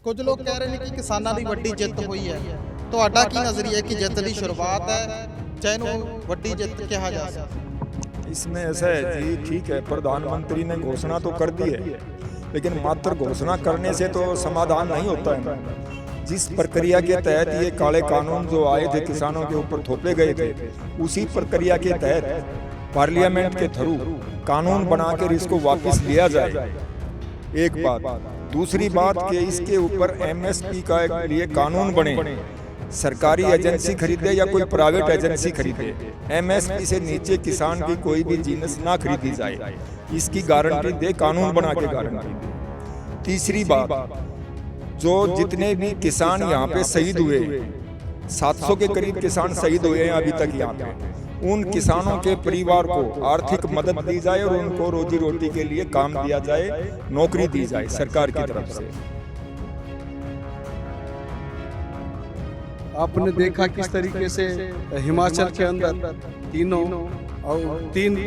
ਕੁਝ ਲੋਕ ਕਹਿ ਰਹੇ ਨੇ ਕਿ ਕਿਸਾਨਾਂ ਦੀ ਵੱਡੀ ਜਿੱਤ ਹੋਈ ਹੈ। ਤੁਹਾਡਾ ਕੀ ਨਜ਼ਰੀਆ ਹੈ ਕਿ ਜਿੱਤ ਦੀ ਸ਼ੁਰੂਆਤ ਹੈ ਜਾਂ ਇਹਨੂੰ ਵੱਡੀ ਜਿੱਤ ਕਿਹਾ ਜਾ ਸਕਦਾ? इसमें ऐसा है जी, ठीक है, प्रधानमंत्री ने घोषणा तो कर दी है, लेकिन मात्र घोषणा करने से तो समाधान नहीं होता है। जिस प्रक्रिया के तहत ये काले कानून जो आए थे किसानों के ऊपर थोपे गए थे, उसी प्रक्रिया के तहत पार्लियामेंट के थ्रू कानून बनाकर इसको वापस लिया जाए। एक बात। दूसरी बात कि इसके ऊपर MSP का लिए कानून बने, सरकारी एजेंसी खरीदे या कोई प्राइवेट एजेंसी खरीदे, MSP से नीचे किसान की कोई भी जिन्स ना खरीदी जाए, इसकी गारंटी दे, कानून बना के गारंटी दे। तीसरी बात, जो जितने भी किसान यहाँ पे शहीद हुए, 700 के करीब किसान शहीद हुए हैं अभी तक यहाँ पे, उन किसानों के परिवार को आर्थिक मदद दी जाए और उनको रोजी रोटी के लिए काम दिया जाए, नौकरी दी जाए सरकार की तरफ से। आपने देखा किस तरीके से हिमाचल के अंदर तीनों और 3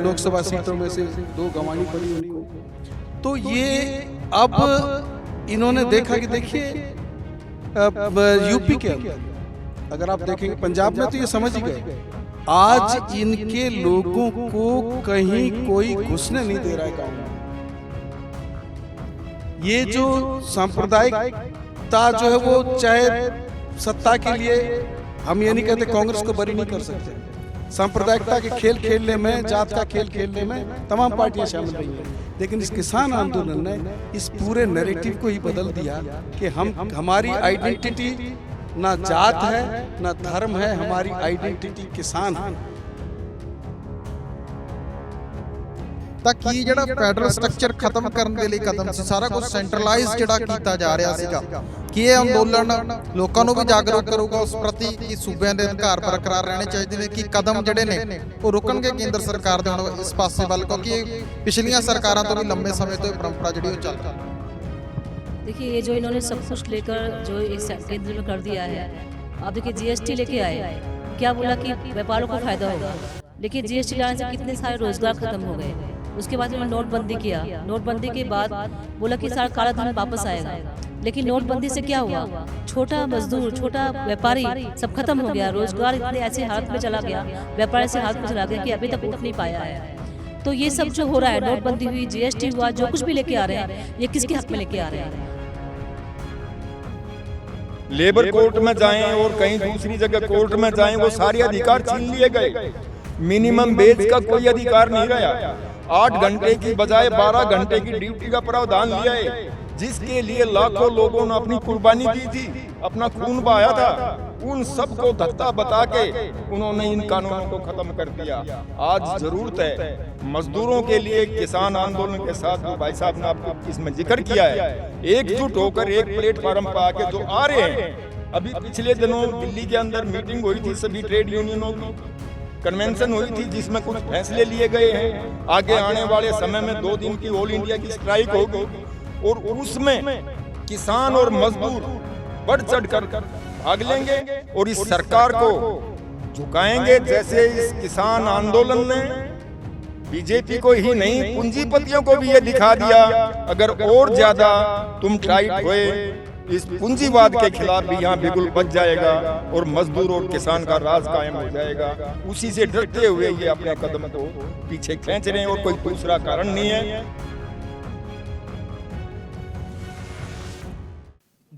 लोकसभा सीटों में से 2 गंवानी पड़ी उनको। तो ये अब इन्होंने देखा कि देखिए यूपी के अंदर अगर आप देखेंगे, पंजाब में तो ये समझ ही गए, आज इनके लोगों को कहीं कोई घुसने नहीं दे रहा है गाँव में। ये जो सांप्रदायिकता जो है वो, चाहे सत्ता के लिए हम ये नहीं कहते कांग्रेस को बरी नहीं कर सकते, सांप्रदायिकता के खेल खेलने में, जात का खेल खेलने में तमाम पार्टियां शामिल रही हैं, लेकिन इस किसान आंदोलन ने इस पूरे नैरेटिव को ही बदल दिया कि हमारी आइडेंटिटी ना जात है ना धर्म है, हमारी आइडेंटिटी किसान है। ਤਾਂ ਕੀ ਜਿਹੜਾ ਫੈਡਰਲ ਸਟਰਕਚਰ ਖਤਮ ਕਰਨ ਦੇ ਲਈ ਕਦਮ ਸੀ, ਸਾਰਾ ਕੁਝ ਸੈਂਟਰਲਾਈਜ਼ ਜਿਹੜਾ ਕੀਤਾ ਜਾ ਰਿਹਾ ਸੀਗਾ, ਕੀ ਇਹ ਅੰਦੋਲਨ ਲੋਕਾਂ ਨੂੰ ਵੀ ਜਾਗਰੂਕ ਕਰੂਗਾ ਉਸ ਪ੍ਰਤੀ ਕਿ ਸੂਬਿਆਂ ਦੇ ਅਧਿਕਾਰ ਬਰਕਰਾਰ ਰਹਿਣੇ ਚਾਹੀਦੇ ਨੇ, ਕਿ ਕਦਮ ਜਿਹੜੇ ਨੇ ਉਹ ਰੁਕਣਗੇ ਕੇਂਦਰ ਸਰਕਾਰ ਦੇ ਹੁਣ ਇਸ ਪਾਸੇ ਵੱਲ, ਕਿਉਂਕਿ ਪਿਛਲੀਆਂ ਸਰਕਾਰਾਂ ਤੋਂ ਵੀ ਲੰਬੇ ਸਮੇਂ ਤੋਂ ਇਹ ਪਰੰਪਰਾ ਜਿਹੜੀ ਉਹ ਚੱਲ ਰਹੀ ਹੈ? देखिए, ये जो इन्होंने सब कुछ लेकर जो इस केंद्र में कर दिया है, अब देखिए GST लेके आए, क्या बोला कि व्यापारियों को फायदा होगा, लेकिन GST लाने से कितने सारे रोजगार खत्म हो गए। उसके बाद उन्होंने नोटबंदी किया, नोटबंदी के बाद बोला कि सारा काला धन वापस आएगा, लेकिन नोटबंदी से क्या हुआ, छोटा मजदूर, छोटा व्यापारी सब खत्म हो गया, रोजगार इतने ऐसे हालत में चला गया, व्यापारी ऐसे हालत में चला गया कि अभी तक उठ नहीं पाया है। तो ये सब जो हो रहा है, नोटबंदी हुई, GST हुआ, जो कुछ भी लेके आ रहे हैं, ये किसके हक में लेके आ रहे हैं? लेबर कोर्ट में जाएं और कहीं दूसरी जगह कोर्ट में जाएं, वो सारे अधिकार छीन लिए गए। मिनिमम वेज का कोई अधिकार नहीं रहा। 8 घंटे की बजाय 12 घंटे की ड्यूटी का प्रावधान लिया है, जिसके लिए लाखों लोगों ने अपनी कुर्बानी दी थी, अपना खून बहाया था। उन सब को धक्का बता के उन्होंने इन कानूनों को खत्म कर दिया। आज जरूरत है मजदूरों के लिए, किसान आंदोलन के साथ जो भाई साहब ने आपको इसमें जिक्र किया है, एकजुट होकर एक प्लेटफार्म पर आके जो आ रहे हैं। अभी पिछले दिनों दिल्ली के अंदर मीटिंग हुई थी, सभी ट्रेड यूनियनों की कन्वेंशन हुई थी, जिसमें कुछ फैसले लिए गए हैं। आगे आने वाले समय में 2 दिन की ऑल इंडिया की स्ट्राइक होगी और उसमें किसान और मजदूर बढ़ चढ़ कर भाग लेंगे और इस सरकार को झुकाएंगे। जैसे इस किसान आंदोलन ने बीजेपी को ही नहीं, पूंजीपतियों को भी ये दिखा दिया, अगर और ज्यादा तुम टाइट हुए, इस पूंजीवाद के खिलाफ भी यहाँ बिगुल बच जाएगा और मजदूर और किसान का राज कायम हो जाएगा। उसी से डरते हुए ये अपने कदम को पीछे खींच रहे हैं और कोई दूसरा कारण नहीं है।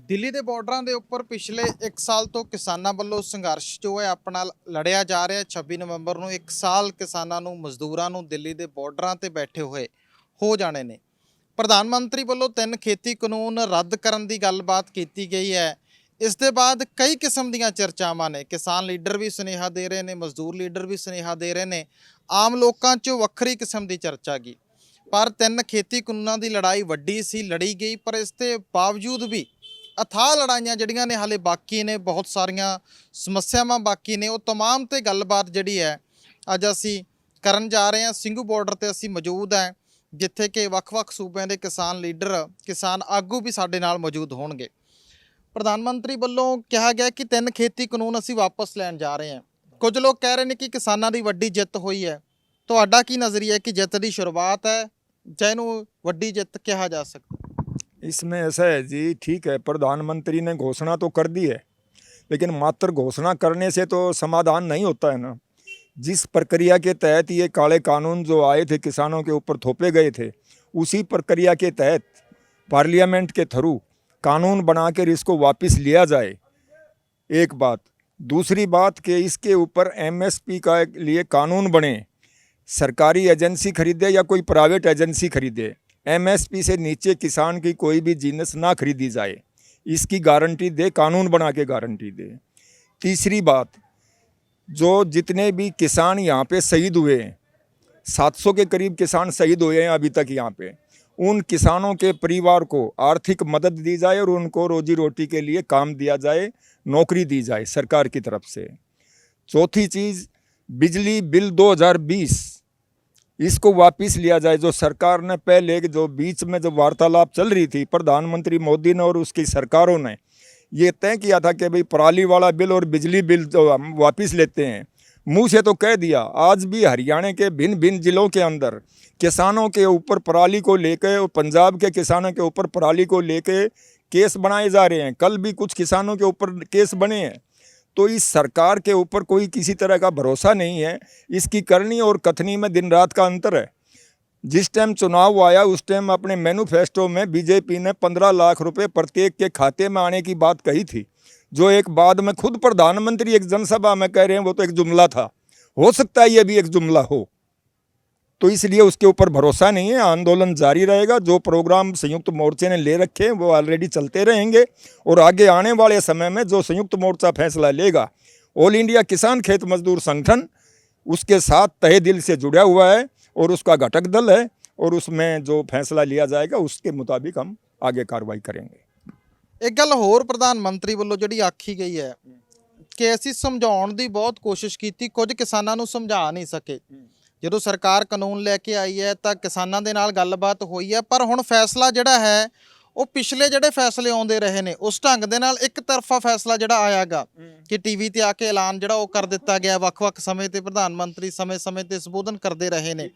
ਦਿੱਲੀ ਦੇ ਬਾਰਡਰਾਂ ਦੇ ਉੱਪਰ ਪਿਛਲੇ 1 ਸਾਲ ਤੋਂ ਕਿਸਾਨਾਂ ਵੱਲੋਂ ਸੰਘਰਸ਼ ਜੋ ਹੈ ਆਪਣਾ ਲੜਿਆ ਜਾ ਰਿਹਾ। 26 ਨਵੰਬਰ ਨੂੰ 1 ਸਾਲ ਕਿਸਾਨਾਂ ਨੂੰ, ਮਜ਼ਦੂਰਾਂ ਨੂੰ ਦਿੱਲੀ ਦੇ ਬਾਰਡਰਾਂ ਤੇ ਬੈਠੇ ਹੋਏ ਹੋ ਜਾਣੇ ਨੇ। ਪ੍ਰਧਾਨ ਮੰਤਰੀ ਵੱਲੋਂ 3 ਖੇਤੀ ਕਾਨੂੰਨ ਰੱਦ ਕਰਨ ਦੀ ਗੱਲਬਾਤ ਕੀਤੀ ਗਈ ਹੈ। ਇਸ ਦੇ ਬਾਅਦ ਕਈ ਕਿਸਮ ਦੀਆਂ ਚਰਚਾਵਾਂ ਨੇ, ਕਿਸਾਨ ਲੀਡਰ ਵੀ ਸੁਨੇਹਾ ਦੇ ਰਹੇ ਨੇ, ਮਜ਼ਦੂਰ ਲੀਡਰ ਵੀ ਸੁਨੇਹਾ ਦੇ ਰਹੇ ਨੇ, ਆਮ ਲੋਕਾਂ 'ਚ ਵੱਖਰੀ ਕਿਸਮ ਦੀ ਚਰਚਾ ਗਈ। ਪਰ 3 ਖੇਤੀ ਕਾਨੂੰਨਾਂ ਦੀ ਲੜਾਈ ਵੱਡੀ ਸੀ, ਲੜੀ ਗਈ, ਪਰ ਇਸ ਦੇ ਬਾਵਜੂਦ ਵੀ ਅਥਾਹ ਲੜਾਈਆਂ ਜਿਹੜੀਆਂ ਨੇ ਹਾਲੇ ਬਾਕੀ ਨੇ, ਬਹੁਤ ਸਾਰੀਆਂ ਸਮੱਸਿਆਵਾਂ ਬਾਕੀ ਨੇ। ਉਹ तमाम ਤੇ ਗੱਲਬਾਤ ਜਿਹੜੀ ਹੈ ਅੱਜ ਅਸੀਂ ਕਰਨ ਜਾ ਰਹੇ ਹਾਂ। ਸਿੰਘੂ ਬਾਰਡਰ ਤੇ ਅਸੀਂ ਮੌਜੂਦ ਹਾਂ, ਜਿੱਥੇ ਕਿ ਵੱਖ-ਵੱਖ ਸੂਬਿਆਂ ਦੇ ਕਿਸਾਨ ਲੀਡਰ, ਕਿਸਾਨ ਆਗੂ ਵੀ ਸਾਡੇ ਨਾਲ ਮੌਜੂਦ ਹੋਣਗੇ। ਪ੍ਰਧਾਨ ਮੰਤਰੀ ਵੱਲੋਂ ਕਿਹਾ ਗਿਆ ਕਿ 3 ਖੇਤੀ ਕਾਨੂੰਨ ਅਸੀਂ ਵਾਪਸ ਲੈਣ ਜਾ ਰਹੇ ਹਾਂ। ਕੁਝ ਲੋਕ ਕਹਿ ਰਹੇ ਨੇ ਕਿ ਕਿਸਾਨਾਂ ਦੀ ਵੱਡੀ ਜਿੱਤ ਹੋਈ ਹੈ। ਤੁਹਾਡਾ ਕੀ ਨਜ਼ਰੀਆ ਹੈ ਕਿ ਜਿੱਤ ਦੀ ਸ਼ੁਰੂਆਤ ਹੈ ਜਾਂ ਇਹਨੂੰ ਵੱਡੀ ਜਿੱਤ ਕਿਹਾ ਜਾ ਸਕਦਾ? इसमें ऐसा है जी, ठीक है, प्रधानमंत्री ने घोषणा तो कर दी है, लेकिन मात्र घोषणा करने से तो समाधान नहीं होता है ना। जिस प्रक्रिया के तहत ये काले कानून जो आए थे किसानों के ऊपर थोपे गए थे, उसी प्रक्रिया के तहत पार्लियामेंट के थ्रू कानून बनाकर इसको वापस लिया जाए, एक बात। दूसरी बात कि इसके ऊपर एमएसपी का लिए कानून बने, सरकारी एजेंसी खरीदे या कोई प्राइवेट एजेंसी खरीदे, एमएसपी से नीचे किसान की कोई भी जिन्स ना खरीदी जाए, इसकी गारंटी दे, कानून बना के गारंटी दे। तीसरी बात, जो जितने भी किसान यहाँ पे शहीद हुए हैं, 700 के करीब किसान शहीद हुए हैं अभी तक यहाँ पे, उन किसानों के परिवार को आर्थिक मदद दी जाए और उनको रोजी रोटी के लिए काम दिया जाए, नौकरी दी जाए सरकार की तरफ से। चौथी चीज़, बिजली बिल 2020 इसको वापस लिया जाए। जो सरकार ने पहले, जो बीच में जो वार्तालाप चल रही थी, प्रधानमंत्री मोदी ने और उसकी सरकारों ने ये तय किया था कि भाई पराली वाला बिल और बिजली बिल जो हम वापस लेते हैं, मुंह से तो कह दिया। आज भी हरियाणा के भिन्न भिन्न जिलों के अंदर किसानों के ऊपर पराली को लेकर और पंजाब के किसानों के ऊपर पराली को लेकर केस बनाए जा रहे हैं। कल भी कुछ किसानों के ऊपर केस बने हैं। तो इस सरकार के ऊपर कोई किसी तरह का भरोसा नहीं है। इसकी करनी और कथनी में दिन रात का अंतर है। जिस टाइम चुनाव आया उस टाइम अपने मैनिफेस्टो में बीजेपी ने 15 लाख रुपए प्रत्येक के खाते में आने की बात कही थी, जो एक बाद में खुद प्रधानमंत्री एक जनसभा में कह रहे हैं वो तो एक जुमला था। हो सकता है ये भी एक जुमला हो, तो इसलिए उसके ऊपर भरोसा नहीं है। आंदोलन जारी रहेगा। जो प्रोग्राम संयुक्त मोर्चे ने ले रखे हैं वो ऑलरेडी चलते रहेंगे, और आगे आने वाले समय में जो संयुक्त मोर्चा फैसला लेगा, ऑल इंडिया किसान खेत मजदूर संगठन उसके साथ तहे दिल से जुड़ा हुआ है और उसका घटक दल है, और उसमें जो फैसला लिया जाएगा उसके मुताबिक हम आगे कार्रवाई करेंगे। एक गल होर प्रधानमंत्री ਵੱਲੋਂ ਜਿਹੜੀ ਆਖੀ ਗਈ ਹੈ ਕਿ ਅਸੀਂ ਸਮਝਾਉਣ ਦੀ ਬਹੁਤ ਕੋਸ਼ਿਸ਼ ਕੀਤੀ, ਕੁਝ ਕਿਸਾਨਾਂ ਨੂੰ ਸਮਝਾ ਨਹੀਂ ਸਕੇ। ਜਦੋਂ ਸਰਕਾਰ ਕਾਨੂੰਨ ਲੈ ਕੇ ਆਈ ਹੈ ਤਾਂ ਕਿਸਾਨਾਂ ਦੇ ਨਾਲ ਗੱਲਬਾਤ ਹੋਈ ਹੈ, ਪਰ ਹੁਣ ਫੈਸਲਾ ਜਿਹੜਾ ਹੈ ਉਹ ਪਿਛਲੇ ਜਿਹੜੇ ਫੈਸਲੇ ਆਉਂਦੇ ਰਹੇ ਨੇ ਉਸ ਢੰਗ ਦੇ ਨਾਲ ਇੱਕ ਤਰਫਾ ਫੈਸਲਾ ਜਿਹੜਾ ਆਇਆਗਾ ਕਿ ਟੀਵੀ ਤੇ ਆ ਕੇ ਐਲਾਨ ਜਿਹੜਾ ਉਹ ਕਰ ਦਿੱਤਾ ਗਿਆ। ਵੱਖ-ਵੱਖ ਸਮੇਂ ਤੇ ਪ੍ਰਧਾਨ ਮੰਤਰੀ ਸਮੇਂ-ਸਮੇਂ ਤੇ ਸੰਬੋਧਨ ਕਰਦੇ ਰਹੇ ਨੇ।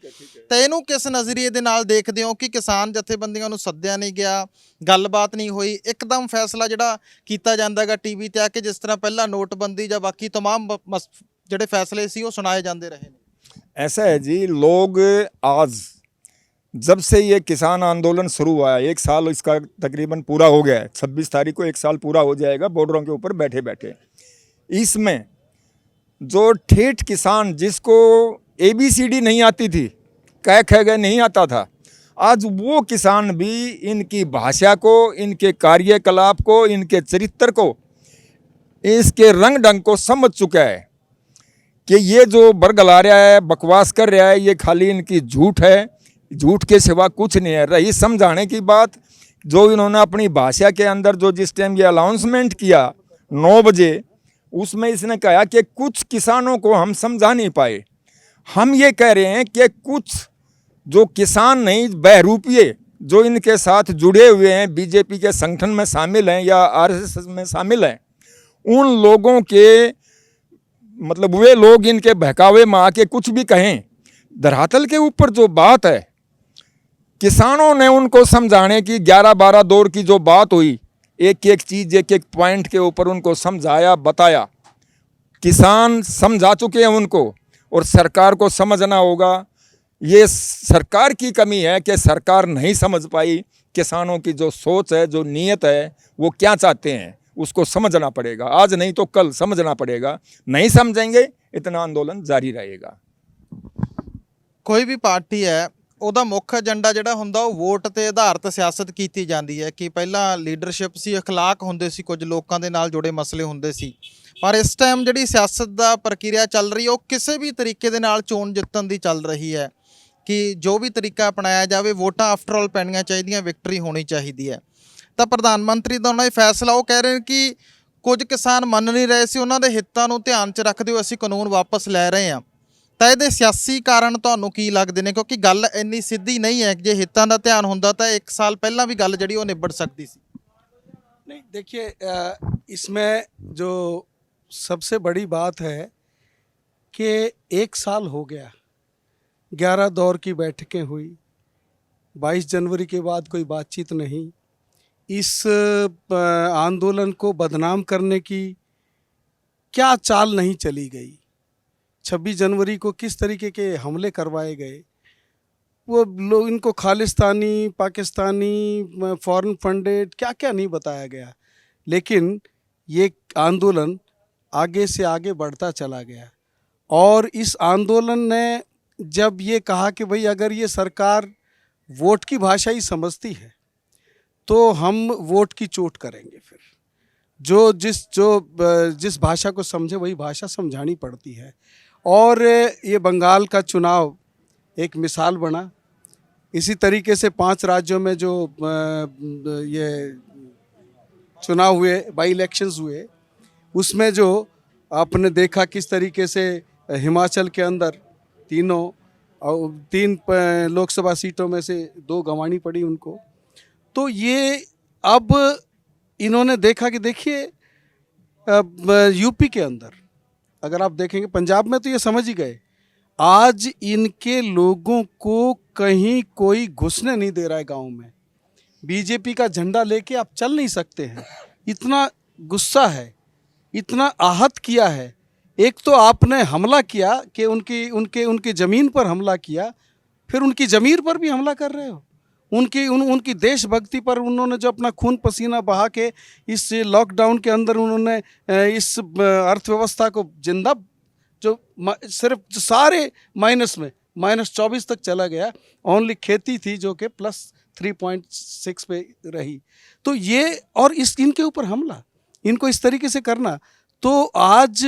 ਤਾਂ ਇਹਨੂੰ ਕਿਸ ਨਜ਼ਰੀਏ ਦੇ ਨਾਲ ਦੇਖਦੇ ਹੋ ਕਿ ਕਿਸਾਨ ਜਥੇਬੰਦੀਆਂ ਨੂੰ ਸੱਦਿਆ ਨਹੀਂ ਗਿਆ, ਗੱਲਬਾਤ ਨਹੀਂ ਹੋਈ, ਇੱਕਦਮ ਫੈਸਲਾ ਜਿਹੜਾ ਕੀਤਾ ਜਾਂਦਾਗਾ ਟੀਵੀ ਤੇ ਆ ਕੇ, ਜਿਸ ਤਰ੍ਹਾਂ ਪਹਿਲਾਂ ਨੋਟਬੰਦੀ ਜਾਂ ਬਾਕੀ तमाम ਜਿਹੜੇ ਫੈਸਲੇ ਸੀ ਉਹ ਸੁਣਾਏ ਜਾਂਦੇ ਰਹੇ ਨੇ? ऐसा है जी, लोग आज जब से ये किसान आंदोलन शुरू हुआ है, 1 साल इसका तकरीबन पूरा हो गया है। 26 तारीख को 1 साल पूरा हो जाएगा बॉर्डरों के ऊपर बैठे बैठे। इसमें जो ठेठ किसान जिसको ABCD नहीं आती थी, कह गए नहीं आता था, आज वो किसान भी इनकी भाषा को, इनके कार्यकलाप को, इनके चरित्र को, इसके रंग ढंग को समझ चुका है कि ये जो बरगला रहा है, बकवास कर रहा है, ये खाली इनकी झूठ है, झूठ के सिवा कुछ नहीं है। रही समझाने की बात, जो इन्होंने अपनी भाषा के अंदर जो जिस टाइम ये अनाउंसमेंट किया 9 बजे, उसमें इसने कहा कि कुछ किसानों को हम समझा नहीं पाए। हम ये कह रहे हैं कि कुछ जो किसान नहीं, बहरूपिये जो इनके साथ जुड़े हुए हैं, बीजेपी के संगठन में शामिल हैं या RSS में शामिल हैं, उन लोगों के मतलब वे लोग इनके बहकावे में आके कुछ भी कहें। धरातल के ऊपर जो बात है, किसानों ने उनको समझाने की 11-12 दौर की जो बात हुई, एक एक चीज़, एक एक पॉइंट के ऊपर उनको समझाया, बताया। किसान समझा चुके हैं उनको, और सरकार को समझना होगा। ये सरकार की कमी है कि सरकार नहीं समझ पाई किसानों की जो सोच है, जो नीयत है, वो क्या चाहते हैं, उसको समझना पड़ेगा। आज नहीं तो कल समझना पड़ेगा। नहीं समझेंगे, इतना आंदोलन जारी रहेगा। ਕੋਈ ਵੀ ਪਾਰਟੀ ਹੈ ਉਹਦਾ ਮੁੱਖ ਏਜੰਡਾ ਜਿਹੜਾ ਹੁੰਦਾ ਉਹ ਵੋਟ ਤੇ ਆਧਾਰਿਤ ਸਿਆਸਤ ਕੀਤੀ ਜਾਂਦੀ ਹੈ ਕਿ ਪਹਿਲਾਂ ਲੀਡਰਸ਼ਿਪ ਸੀ, ਅਖਲਾਕ ਹੁੰਦੇ ਸੀ, ਕੁਝ ਲੋਕਾਂ ਦੇ ਨਾਲ ਜੁੜੇ ਮਸਲੇ ਹੁੰਦੇ ਸੀ। ਪਰ ਇਸ ਟਾਈਮ ਜਿਹੜੀ ਸਿਆਸਤ ਦਾ ਪ੍ਰਕਿਰਿਆ ਚੱਲ ਰਹੀ ਹੈ ਉਹ ਕਿਸੇ ਵੀ ਤਰੀਕੇ ਦੇ ਨਾਲ ਚੋਣ ਜਿੱਤਣ ਦੀ ਚੱਲ ਰਹੀ ਹੈ ਕਿ ਜੋ ਵੀ ਤਰੀਕਾ ਅਪਣਾਇਆ ਜਾਵੇ, ਵੋਟਾਂ ਆਫਟਰ ਆਲ ਪੈਣੀਆਂ ਚਾਹੀਦੀਆਂ, ਵਿਕਟਰੀ ਹੋਣੀ ਚਾਹੀਦੀ ਹੈ। ਤਾਂ ਪ੍ਰਧਾਨ ਮੰਤਰੀ ਦਾ ਉਹਨਾਂ ਇਹ ਫੈਸਲਾ, ਉਹ ਕਹਿ ਰਹੇ ਨੇ ਕਿ ਕੁਝ ਕਿਸਾਨ ਮੰਨ ਨਹੀਂ ਰਹੇ ਸੀ, ਉਹਨਾਂ ਦੇ ਹਿੱਤਾਂ ਨੂੰ ਧਿਆਨ 'ਚ ਰੱਖਦੇ ਹੋਏ ਅਸੀਂ ਕਾਨੂੰਨ ਵਾਪਸ ਲੈ ਰਹੇ ਹਾਂ। ਤਾਂ ਇਹਦੇ ਸਿਆਸੀ ਕਾਰਨ ਤੁਹਾਨੂੰ ਕੀ ਲੱਗਦੇ ਨੇ? ਕਿਉਂਕਿ ਗੱਲ ਇੰਨੀ ਸਿੱਧੀ ਨਹੀਂ ਹੈ। ਜੇ ਹਿੱਤਾਂ ਦਾ ਧਿਆਨ ਹੁੰਦਾ ਤਾਂ 1 ਸਾਲ ਪਹਿਲਾਂ ਵੀ ਗੱਲ ਜਿਹੜੀ ਉਹ ਨਿਬੜ ਸਕਦੀ ਸੀ। नहीं देखिए, इसमें जो सबसे बड़ी बात है कि 1 साल हो गया, 11 दौर की बैठकें हुई, 22 जनवरी के बाद कोई बातचीत नहीं। इस आंदोलन को बदनाम करने की क्या चाल नहीं चली गई। 26 जनवरी को किस तरीके के हमले करवाए गए, वो लोग इनको खालिस्तानी, पाकिस्तानी, फॉरेन फंडेड, क्या क्या नहीं बताया गया। लेकिन ये आंदोलन आगे से आगे बढ़ता चला गया और इस आंदोलन ने जब ये कहा कि भाई अगर ये सरकार वोट की भाषा ही समझती है तो हम वोट की चोट करेंगे, फिर जिस भाषा को समझे वही भाषा समझानी पड़ती है। और ये बंगाल का चुनाव एक मिसाल बना। इसी तरीके से 5 राज्यों में जो ये चुनाव हुए, बाई इलेक्शंस हुए, उसमें जो आपने देखा किस तरीके से हिमाचल के अंदर 3 लोकसभा सीटों में से 2 गंवानी पड़ी उनको। तो ये अब इन्होंने देखा कि देखिए यूपी के अंदर अगर आप देखेंगे, पंजाब में तो ये समझ ही गए, आज इनके लोगों को कहीं कोई घुसने नहीं दे रहा है गांव में। बीजेपी का झंडा लेके आप चल नहीं सकते हैं, इतना गुस्सा है, इतना आहत किया है। एक तो आपने हमला किया कि उनकी ज़मीन पर हमला किया, फिर उनकी ज़मीर पर भी हमला कर रहे हो। उनकी देशभक्ति पर उन्होंने जो अपना खून पसीना बहा के इस लॉकडाउन के अंदर उन्होंने इस अर्थव्यवस्था को जिंदा, जो सिर्फ जो सारे माइनस में -24 तक चला गया, ओनली खेती थी जो कि +3.6 पे रही। तो ये और इनके ऊपर हमला, इनको इस तरीके से करना, तो आज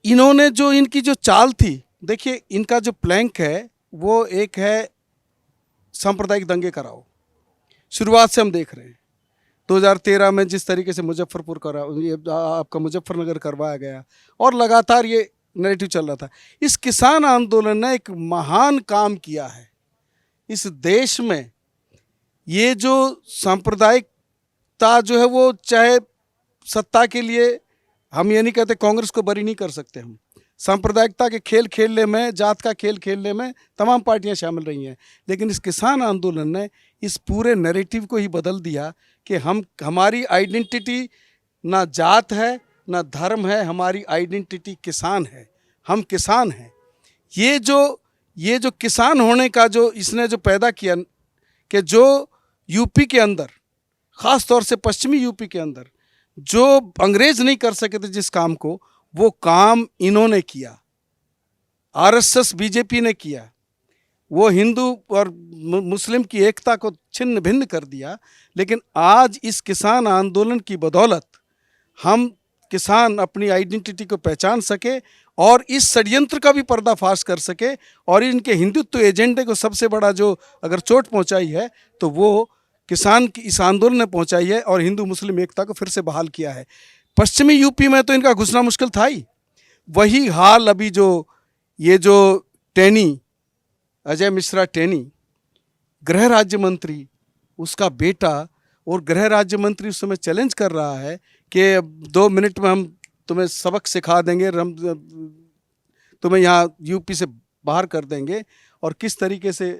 इन्होंने जो इनकी जो चाल थी, देखिए इनका जो प्लैंक है वो एक है सांप्रदायिक दंगे कराओ। शुरुआत से हम देख रहे हैं 2013 में जिस तरीके से मुजफ्फरपुर आपका मुजफ्फरनगर करवाया गया और लगातार ये नैरेटिव चल रहा था। इस किसान आंदोलन ने एक महान काम किया है इस देश में। ये जो सांप्रदायिकता जो है वो, चाहे सत्ता के लिए, हम ये नहीं कहते कांग्रेस को बरी नहीं कर सकते, हम सांप्रदायिकता के खेल खेलने में, जात का खेल खेलने में तमाम पार्टियां शामिल रही हैं, लेकिन इस किसान आंदोलन ने इस पूरे नैरेटिव को ही बदल दिया कि हमारी आइडेंटिटी ना जात है ना धर्म है, हमारी आइडेंटिटी किसान है, हम किसान हैं। ये जो किसान होने का जो इसने जो पैदा किया कि जो यूपी के अंदर, ख़ास तौर से पश्चिमी यूपी के अंदर जो अंग्रेज नहीं कर सके थे जिस काम को, वो काम इन्होंने किया, आरएसएस बीजेपी ने किया। वो हिंदू और मुस्लिम की एकता को छिन्न भिन्न कर दिया। लेकिन आज इस किसान आंदोलन की बदौलत हम किसान अपनी आइडेंटिटी को पहचान सके और इस षड्यंत्र का भी पर्दाफाश कर सके, और इनके हिंदुत्व एजेंडे को सबसे बड़ा जो अगर चोट पहुंचाई है तो वो किसान की इस आंदोलन ने पहुंचाई है और हिंदू मुस्लिम एकता को फिर से बहाल किया है। पश्चिमी यूपी में तो इनका घुसना मुश्किल था ही। वही हाल अभी ये जो टेनी, अजय मिश्रा टेनी, गृह राज्य मंत्री, उसका बेटा, और गृह राज्य मंत्री उस समय चैलेंज कर रहा है कि 2 मिनट में हम तुम्हें सबक सिखा देंगे, तुम्हें यहाँ यूपी से बाहर कर देंगे, और किस तरीके से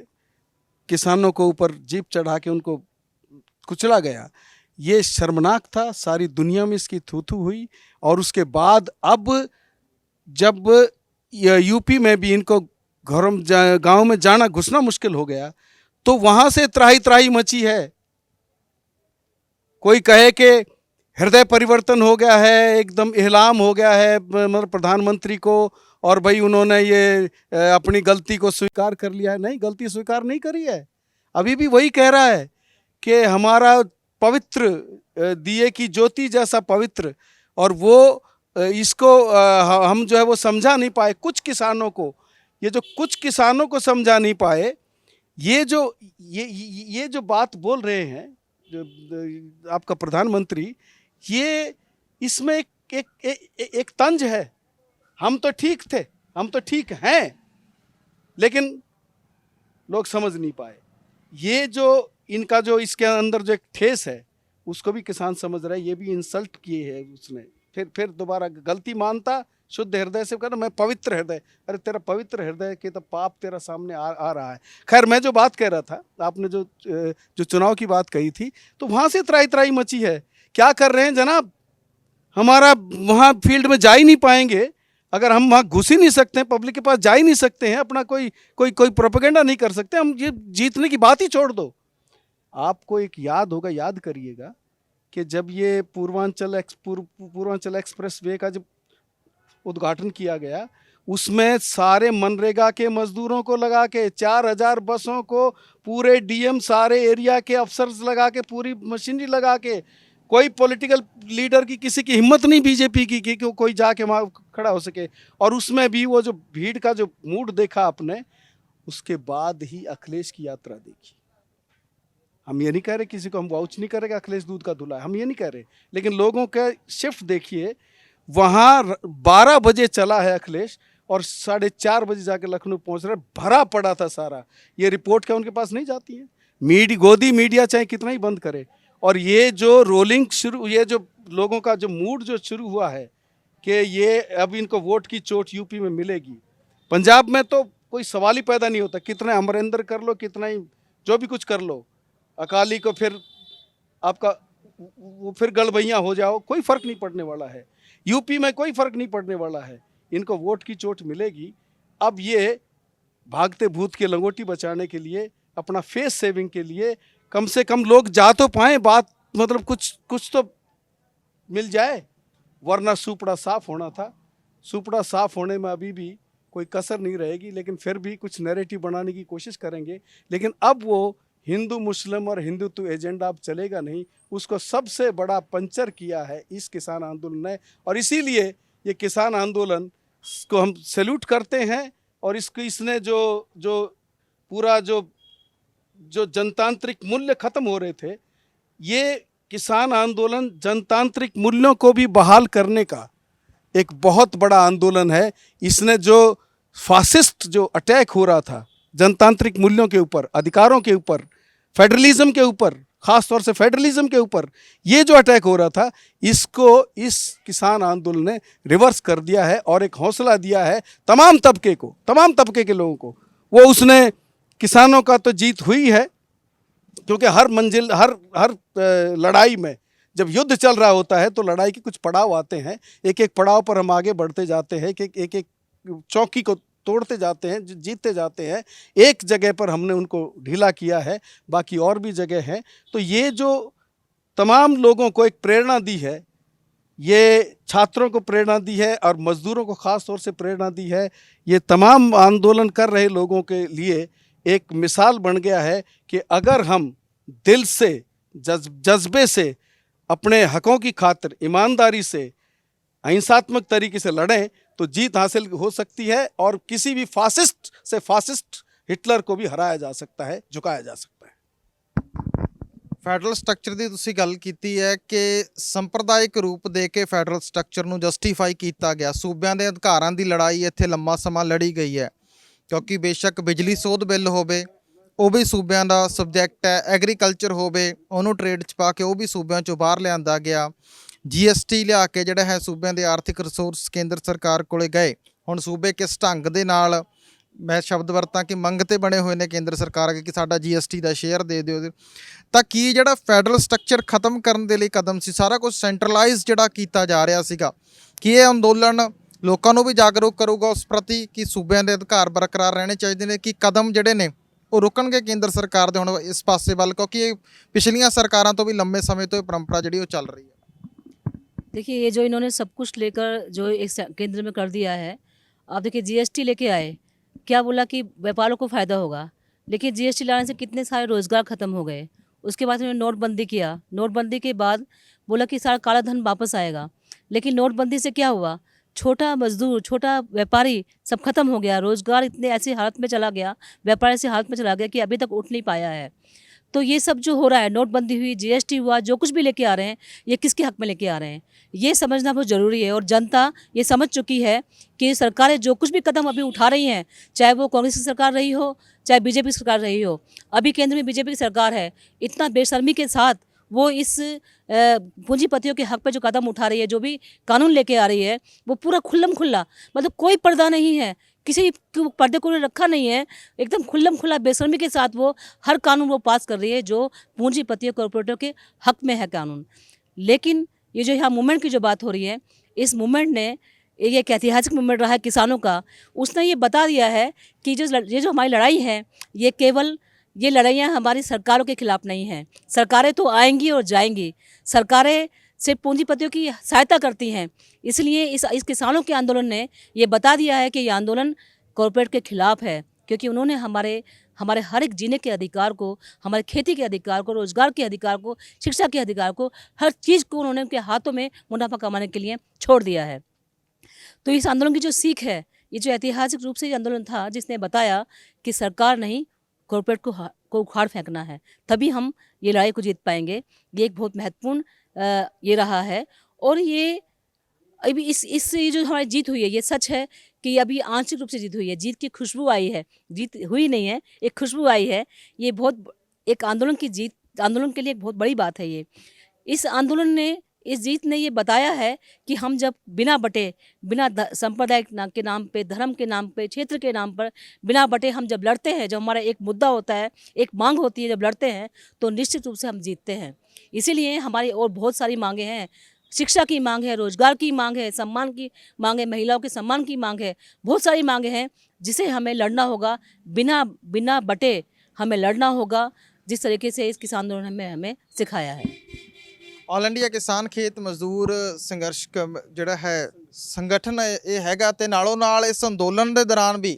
किसानों को ऊपर जीप चढ़ा के उनको कुचला गया। ये शर्मनाक था, सारी दुनिया में इसकी थू-थू हुई। और उसके बाद अब जब यूपी में भी इनको गांव में जाना, घुसना मुश्किल हो गया, तो वहाँ से त्राही त्राही मची है। कोई कहे कि हृदय परिवर्तन हो गया है, एकदम इहलाम हो गया है मतलब प्रधानमंत्री को, और भाई उन्होंने ये अपनी गलती को स्वीकार कर लिया है। नहीं, गलती स्वीकार नहीं करी है, अभी भी वही कह रहा है कि हमारा पवित्र दिए की ज्योति जैसा पवित्र, और वो इसको हम जो है वो समझा नहीं पाए। कुछ किसानों को, ये जो कुछ किसानों को समझा नहीं पाए, ये जो बात बोल रहे हैं जो आपका प्रधानमंत्री, ये इसमें एक तंज है। हम तो ठीक थे, हम तो ठीक हैं, लेकिन लोग समझ नहीं पाए। ये जो इनका जो इसके अंदर जो एक ठेस है, उसको भी किसान समझ रहा है। ये भी इंसल्ट किए है उसने फिर दोबारा गलती मानता, शुद्ध हृदय से कहना मैं पवित्र हृदय। अरे तेरा पवित्र हृदय के तो पाप तेरा सामने आ रहा है। खैर, मैं जो बात कह रहा था, आपने जो चुनाव की बात कही थी, तो वहाँ से त्राही त्राही मची है। क्या कर रहे हैं जनाब, हमारा वहाँ फील्ड में जा ही नहीं पाएंगे, अगर हम वहाँ घुस ही नहीं सकते हैं, पब्लिक के पास जा ही नहीं सकते हैं, अपना कोई प्रोपेगेंडा नहीं कर सकते, हम ये जीतने की बात ही छोड़ दो। आपको एक याद होगा, याद करिएगा कि जब ये पूर्वांचल एक्सप्रेस वे का जब उद्घाटन किया गया, उसमें सारे मनरेगा के मजदूरों को लगा के 4000 बसों को, पूरे डीएम, सारे एरिया के अफसर्स लगा के, पूरी मशीनरी लगा के, कोई पॉलिटिकल लीडर की किसी की हिम्मत नहीं बीजेपी की कि कोई जाके वहाँ खड़ा हो सके। और उसमें भी वो जो भीड़ का जो मूड देखा आपने, उसके बाद ही अखिलेश की यात्रा देखी। हम ये नहीं कह रहे, किसी को हम वाउच नहीं करेंगे अखिलेश दूध का धुला है, हम ये नहीं कह रहे, लेकिन लोगों का शिफ्ट देखिए। वहाँ 12 बजे चला है अखिलेश और 4:30 बजे जाके लखनऊ पहुँच रहा है, भरा पड़ा था सारा। ये रिपोर्ट क्या उनके पास नहीं जाती है? गोदी मीडिया चाहे कितना ही बंद करे। और ये जो रोलिंग शुरू, ये जो लोगों का जो मूड जो शुरू हुआ है कि ये अब इनको वोट की चोट यूपी में मिलेगी, पंजाब में तो कोई सवाल ही पैदा नहीं होता। कितना अमरिंदर कर लो, कितना ही जो भी कुछ कर लो, अकाली को फिर आपका वो फिर गड़बैया हो जाओ, कोई फ़र्क नहीं पड़ने वाला है। यूपी में कोई फ़र्क नहीं पड़ने वाला है, इनको वोट की चोट मिलेगी। अब ये भागते भूत के लंगोटी बचाने के लिए, अपना फेस सेविंग के लिए, कम से कम लोग जा तो पाएँ, बात मतलब कुछ तो मिल जाए, वरना सुपड़ा साफ होना था। सुपड़ा साफ होने में अभी भी कोई कसर नहीं रहेगी, लेकिन फिर भी कुछ नैरेटिव बनाने की कोशिश करेंगे। लेकिन अब वो हिंदू मुस्लिम और हिंदुत्व एजेंडा अब चलेगा नहीं, उसको सबसे बड़ा पंचर किया है इस किसान आंदोलन ने। और इसीलिए ये किसान आंदोलन को हम सैल्यूट करते हैं। और इसने जो पूरा जो जनतांत्रिक मूल्य खत्म हो रहे थे, ये किसान आंदोलन जनतांत्रिक मूल्यों को भी बहाल करने का एक बहुत बड़ा आंदोलन है। इसने जो फासिस्ट जो अटैक हो रहा था जनतांत्रिक मूल्यों के ऊपर, अधिकारों के ऊपर, फेडरलिज्म के ऊपर, ख़ास तौर से फेडरलिज्म के ऊपर ये जो अटैक हो रहा था, इसको इस किसान आंदोलन ने रिवर्स कर दिया है और एक हौसला दिया है तमाम तबके को, तमाम तबके के लोगों को। वो उसने किसानों का तो जीत हुई है, क्योंकि हर मंजिल, हर लड़ाई में जब युद्ध चल रहा होता है तो लड़ाई के कुछ पड़ाव आते हैं। एक एक पड़ाव पर हम आगे बढ़ते जाते हैं, एक चौकी को तोड़ते जाते हैं, जीतते जाते हैं। एक जगह पर हमने उनको ढीला किया है, बाकी और भी जगह हैं। तो ये जो तमाम लोगों को एक प्रेरणा दी है, ये छात्रों को प्रेरणा दी है और मज़दूरों को ख़ास तौर से प्रेरणा दी है। ये तमाम आंदोलन कर रहे लोगों के लिए एक मिसाल बन गया है कि अगर हम दिल से, जज्बे से, अपने हकों की खातिर ईमानदारी से, अहिंसात्मक तरीके से लड़ें तो जीत हासिल हो सकती है और किसी भी फासिस्ट से फासिस्ट हिटलर को भी हराया जा सकता है, झुकाया जा सकता है। ਫੈਡਰਲ ਸਟਰਕਚਰ ਦੀ ਤੁਸੀਂ ਗੱਲ ਕੀਤੀ ਹੈ ਕਿ ਸੰਪਰਦਾਇਕ ਰੂਪ ਦੇ ਕੇ ਫੈਡਰਲ ਸਟਰਕਚਰ ਨੂੰ ਜਸਟੀਫਾਈ ਕੀਤਾ ਗਿਆ। ਸੂਬਿਆਂ ਦੇ ਅਧਿਕਾਰਾਂ ਦੀ ਲੜਾਈ ਇੱਥੇ ਲੰਮਾ ਸਮਾਂ ਲੜੀ ਗਈ ਹੈ, ਕਿਉਂਕਿ ਬੇਸ਼ੱਕ ਬਿਜਲੀ ਸੋਧ ਬਿੱਲ ਹੋਵੇ ਉਹ ਵੀ ਸੂਬਿਆਂ ਦਾ ਸਬਜੈਕਟ ਹੈ, ਐਗਰੀਕਲਚਰ ਹੋਵੇ ਉਹਨੂੰ ਟ੍ਰੇਡ 'ਚ ਪਾ ਕੇ ਉਹ ਵੀ ਸੂਬਿਆਂ 'ਚੋਂ ਬਾਹਰ ਲਿਆਂਦਾ ਗਿਆ, GST ਲਿਆ ਕੇ ਜਿਹੜਾ ਹੈ ਸੂਬਿਆਂ ਦੇ ਆਰਥਿਕ ਰਿਸੋਰਸ ਕੇਂਦਰ ਸਰਕਾਰ ਕੋਲੇ ਗਏ। ਹੁਣ ਸੂਬੇ ਕਿਸ ਢੰਗ ਦੇ ਨਾਲ, ਮੈਂ ਸ਼ਬਦ ਵਰਤਾਂ ਕਿ ਮੰਗ ਤੇ ਬਣੇ ਹੋਏ ਨੇ ਕੇਂਦਰ ਸਰਕਾਰ ਅੱਗੇ ਕਿ ਸਾਡਾ GST ਦਾ ਸ਼ੇਅਰ ਦੇ ਦਿਓ। ਤਾਂ ਕੀ ਜਿਹੜਾ ਫੈਡਰਲ ਸਟਰਕਚਰ ਖਤਮ ਕਰਨ ਦੇ ਲਈ ਕਦਮ ਸੀ, ਸਾਰਾ ਕੁਝ ਸੈਂਟਰਲਾਈਜ਼ ਜਿਹੜਾ ਕੀਤਾ ਜਾ ਰਿਹਾ ਸੀਗਾ, ਕਿ ਇਹ ਅੰਦੋਲਨ ਲੋਕਾਂ ਨੂੰ ਵੀ ਜਾਗਰੂਕ ਕਰੂਗਾ ਉਸ ਪ੍ਰਤੀ ਕਿ ਸੂਬਿਆਂ ਦੇ ਅਧਿਕਾਰ ਬਰਕਰਾਰ ਰਹਿਣੇ ਚਾਹੀਦੇ ਨੇ, ਕਿ ਕਦਮ ਜਿਹੜੇ ਨੇ ਉਹ ਰੁਕਣਗੇ ਕੇਂਦਰ ਸਰਕਾਰ ਦੇ ਹੁਣ ਇਸ ਪਾਸੇ ਵੱਲ, ਕਿਉਂਕਿ ਇਹ ਪਿਛਲੀਆਂ ਸਰਕਾਰਾਂ ਤੋਂ ਵੀ ਲੰਬੇ ਸਮੇਂ ਤੋਂ ਇਹ ਪਰੰਪਰਾ ਜਿਹੜੀ ਉਹ ਚੱਲ ਰਹੀ ਹੈ। देखिए, ये जो इन्होंने सब कुछ लेकर जो एक केंद्र में कर दिया है, आप देखिए GST लेके आए, क्या बोला कि व्यापारियों को फ़ायदा होगा, लेकिन GST लाने से कितने सारे रोज़गार ख़त्म हो गए। उसके बाद उन्होंने नोटबंदी किया, नोटबंदी के बाद बोला कि सारा काला धन वापस आएगा, लेकिन नोटबंदी से क्या हुआ, छोटा मजदूर, छोटा व्यापारी सब खत्म हो गया, रोज़गार इतने ऐसी हालत में चला गया, व्यापार ऐसी हालत में चला गया कि अभी तक उठ नहीं पाया है। तो ये सब जो हो रहा है, नोटबंदी हुई, GST हुआ, जो कुछ भी लेके आ रहे हैं, ये किसके हक़ में लेके आ रहे हैं, ये समझना बहुत ज़रूरी है। और जनता ये समझ चुकी है कि सरकारें जो कुछ भी कदम अभी उठा रही हैं, चाहे वो कांग्रेस की सरकार रही हो, चाहे BJP की सरकार रही हो, अभी केंद्र में BJP की सरकार है, इतना बेशर्मी के साथ वो इस पूंजीपतियों के हक पे जो कदम उठा रही है, जो भी कानून लेके आ रही है, वो पूरा खुल्लम खुल्ला, मतलब कोई पर्दा नहीं है, किसी पर्दे को रखा नहीं है, एकदम खुल्लम खुल्ला बेशर्मी के साथ वो हर कानून वो पास कर रही है जो पूंजीपतियों कॉरपोरेटों के हक में है कानून। लेकिन ये जो यहाँ मूवमेंट की जो बात हो रही है, इस मूवमेंट ने, ये एक ऐतिहासिक मूवमेंट रहा है किसानों का, उसने ये बता दिया है कि ये जो हमारी लड़ाई है, ये केवल ये लड़ाइयाँ हमारी सरकारों के खिलाफ नहीं हैं। सरकारें तो आएंगी और जाएंगी, सरकारें सिर्फ पूंजीपतियों की सहायता करती हैं। इसलिए इस किसानों के आंदोलन ने ये बता दिया है कि ये आंदोलन कॉरपोरेट के खिलाफ है, क्योंकि उन्होंने हमारे हर एक जीने के अधिकार को, हमारे खेती के अधिकार को, रोजगार के अधिकार को, शिक्षा के अधिकार को, हर चीज़ को उन्होंने उनके हाथों में मुनाफा कमाने के लिए छोड़ दिया है। तो इस आंदोलन की जो सीख है, ये जो ऐतिहासिक रूप से ये आंदोलन था जिसने बताया कि सरकार नहीं, कॉरपोरेट को उखाड़ फेंकना है, तभी हम ये लड़ाई को जीत पाएंगे। ये एक बहुत महत्वपूर्ण ये रहा है। और ये अभी इस ये जो हमारी जीत हुई है, ये सच है कि अभी आंशिक रूप से जीत हुई है, जीत की खुशबू आई है, जीत हुई नहीं है, एक खुशबू आई है। ये बहुत एक आंदोलन की जीत, आंदोलन के लिए एक बहुत बड़ी बात है ये। इस जीत ने ये बताया है कि हम जब बिना बटे, बिना संप्रदाय के नाम पे, धर्म के नाम पे, क्षेत्र के नाम पर बिना बटे हम जब लड़ते हैं, जब हमारा एक मुद्दा होता है, एक मांग होती है, जब लड़ते हैं तो निश्चित रूप से हम जीतते हैं। इसीलिए हमारी और बहुत सारी मांगें हैं, शिक्षा की मांग है, रोजगार की मांग है, सम्मान की मांग है, महिलाओं के सम्मान की मांग है, बहुत सारी मांगें हैं जिसे हमें लड़ना होगा, बिना बटे हमें लड़ना होगा, जिस तरीके से इस किसान आंदोलन में हमें सिखाया है। ਆਲ ਇੰਡੀਆ ਕਿਸਾਨ ਖੇਤ ਮਜ਼ਦੂਰ ਸੰਘਰਸ਼ ਜਿਹੜਾ ਹੈ ਸੰਗਠਨ ਇਹ ਹੈਗਾ, ਤੇ ਨਾਲੋਂ ਨਾਲ ਇਸ ਅੰਦੋਲਨ ਦੇ ਦੌਰਾਨ ਵੀ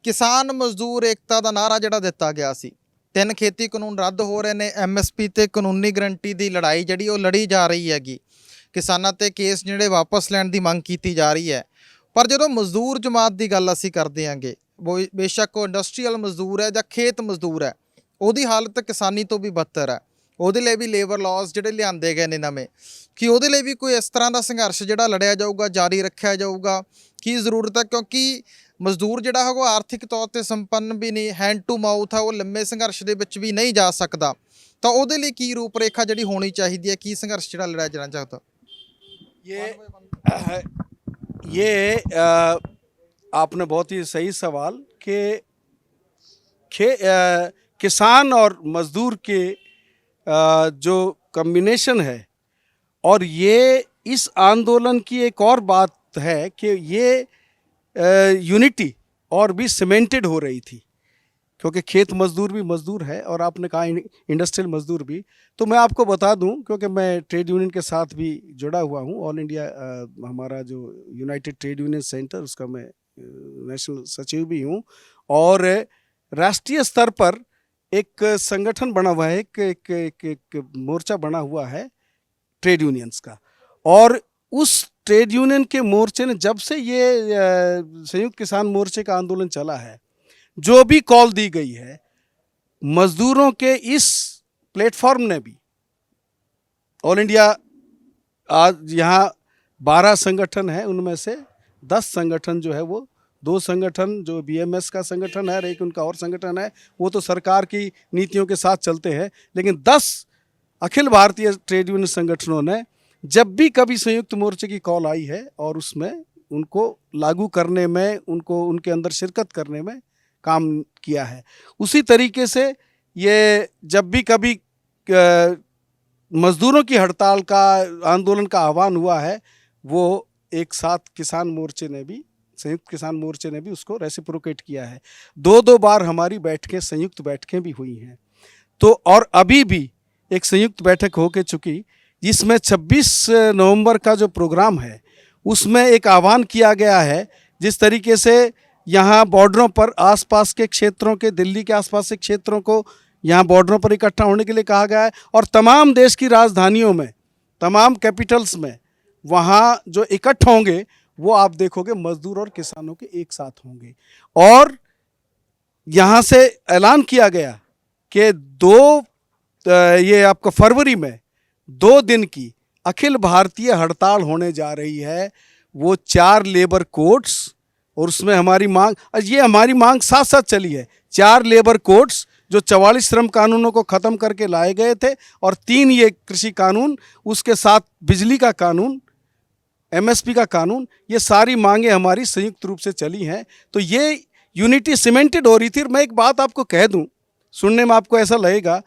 ਕਿਸਾਨ ਮਜ਼ਦੂਰ ਏਕਤਾ ਦਾ ਨਾਰਾ ਜਿਹੜਾ ਦਿੱਤਾ ਗਿਆ ਸੀ। 3 ਖੇਤੀ ਕਾਨੂੰਨ ਰੱਦ ਹੋ ਰਹੇ ਨੇ, MSP ਤੇ ਕਾਨੂੰਨੀ ਗਰੰਟੀ ਦੀ ਲੜਾਈ ਜਿਹੜੀ ਉਹ ਲੜੀ ਜਾ ਰਹੀ ਹੈਗੀ, ਕਿਸਾਨਾਂ ਤੇ ਕੇਸ ਜਿਹੜੇ ਵਾਪਸ ਲੈਣ ਦੀ ਮੰਗ ਕੀਤੀ ਜਾ ਰਹੀ ਹੈ। ਪਰ ਜਦੋਂ ਮਜ਼ਦੂਰ ਜਮਾਤ ਦੀ ਗੱਲ ਅਸੀਂ ਕਰਦੇ ਆਂਗੇ, ਬੇਸ਼ੱਕ ਉਹ ਇੰਡਸਟਰੀਅਲ ਮਜ਼ਦੂਰ ਹੈ ਜਾਂ ਖੇਤ ਮਜ਼ਦੂਰ ਹੈ, ਉਹਦੀ ਹਾਲਤ ਕਿਸਾਨੀ ਤੋਂ ਵੀ ਬੱਤਰ ਹੈ। ਉਹਦੇ ਲਈ ਵੀ ਲੇਬਰ ਲਾਜ਼ ਜਿਹੜੇ ਲਿਆਂਦੇ ਗਏ ਨੇ ਨਵੇਂ, ਕਿ ਉਹਦੇ ਲਈ ਵੀ ਕੋਈ ਇਸ ਤਰ੍ਹਾਂ ਦਾ ਸੰਘਰਸ਼ ਜਿਹੜਾ ਲੜਿਆ ਜਾਊਗਾ, ਜਾਰੀ ਰੱਖਿਆ ਜਾਊਗਾ, ਕੀ ਜ਼ਰੂਰਤ ਹੈ? ਕਿਉਂਕਿ ਮਜ਼ਦੂਰ ਜਿਹੜਾ ਹੈਗਾ ਆਰਥਿਕ ਤੌਰ 'ਤੇ ਸੰਪੰਨ ਵੀ ਨਹੀਂ, ਹੈਂਡ ਟੂ ਮਾਊਥ ਹੈ, ਉਹ ਲੰਮੇ ਸੰਘਰਸ਼ ਦੇ ਵਿੱਚ ਵੀ ਨਹੀਂ ਜਾ ਸਕਦਾ। ਤਾਂ ਉਹਦੇ ਲਈ ਕੀ ਰੂਪ ਰੇਖਾ ਜਿਹੜੀ ਹੋਣੀ ਚਾਹੀਦੀ ਹੈ, ਕੀ ਸੰਘਰਸ਼ ਜਿਹੜਾ ਲੜਿਆ ਜਾਣਾ ਚਾਹੀਦਾ? ये आपने बहुत ही सही सवाल कि किसान और मजदूर के जो कॉम्बिनेशन है, और ये इस आंदोलन की एक और बात है कि ये यूनिटी और भी सीमेंटेड हो रही थी, क्योंकि खेत मजदूर भी मजदूर है और आपने कहा इंडस्ट्रियल मजदूर भी। तो मैं आपको बता दूं, क्योंकि मैं ट्रेड यूनियन के साथ भी जुड़ा हुआ हूं, ऑल इंडिया हमारा जो यूनाइटेड ट्रेड यूनियन सेंटर, उसका मैं नेशनल सचिव भी हूं, और राष्ट्रीय स्तर पर एक संगठन बना हुआ है, एक मोर्चा बना हुआ है ट्रेड यूनियंस का। और उस ट्रेड यूनियन के मोर्चे ने, जब से ये संयुक्त किसान मोर्चे का आंदोलन चला है, जो भी कॉल दी गई है, मजदूरों के इस प्लेटफॉर्म ने भी, ऑल इंडिया आज यहाँ 12 संगठन है, उनमें से 10 संगठन जो है, वो 2 संगठन जो BMS का संगठन है और एक उनका और संगठन है, वो तो सरकार की नीतियों के साथ चलते हैं, लेकिन 10 अखिल भारतीय ट्रेड यूनियन संगठनों ने जब भी कभी संयुक्त मोर्चे की कॉल आई है और उसमें उनको लागू करने में, उनको उनके अंदर शिरकत करने में काम किया है। उसी तरीके से ये जब भी कभी मजदूरों की हड़ताल का आंदोलन का आह्वान हुआ है, वो एक साथ किसान मोर्चे ने भी, संयुक्त किसान मोर्चे ने भी उसको रेसिप्रोकेट किया है। 2-2 बार हमारी बैठकें, संयुक्त बैठकें भी हुई हैं। तो और अभी भी एक संयुक्त बैठक हो के चुकी, जिसमें 26 नवंबर का जो प्रोग्राम है, उसमें एक आह्वान किया गया है, जिस तरीके से यहाँ बॉर्डरों पर आसपास के क्षेत्रों के, दिल्ली के आसपास के क्षेत्रों को यहाँ बॉर्डरों पर इकट्ठा होने के लिए कहा गया है, और तमाम देश की राजधानियों में, तमाम कैपिटल्स में वहाँ जो इकट्ठ होंगे, वो आप देखोगे मजदूर और किसानों के एक साथ होंगे। और यहाँ से ऐलान किया गया कि ये आपका फरवरी में 2 दिन की अखिल भारतीय हड़ताल होने जा रही है, वो 4 लेबर कोड्स, और उसमें हमारी मांग, ये हमारी मांग साथ साथ चली है, 4 लेबर कोड्स जो 44 श्रम कानूनों को ख़त्म करके लाए गए थे, और 3 ये कृषि कानून, उसके साथ बिजली का कानून, एमएसपी का कानून, ये सारी मांगे हमारी संयुक्त रूप से चली हैं। तो ये यूनिटी सीमेंटेड हो रही थी। मैं एक बात आपको कह दूं, सुनने में आपको ऐसा लगेगा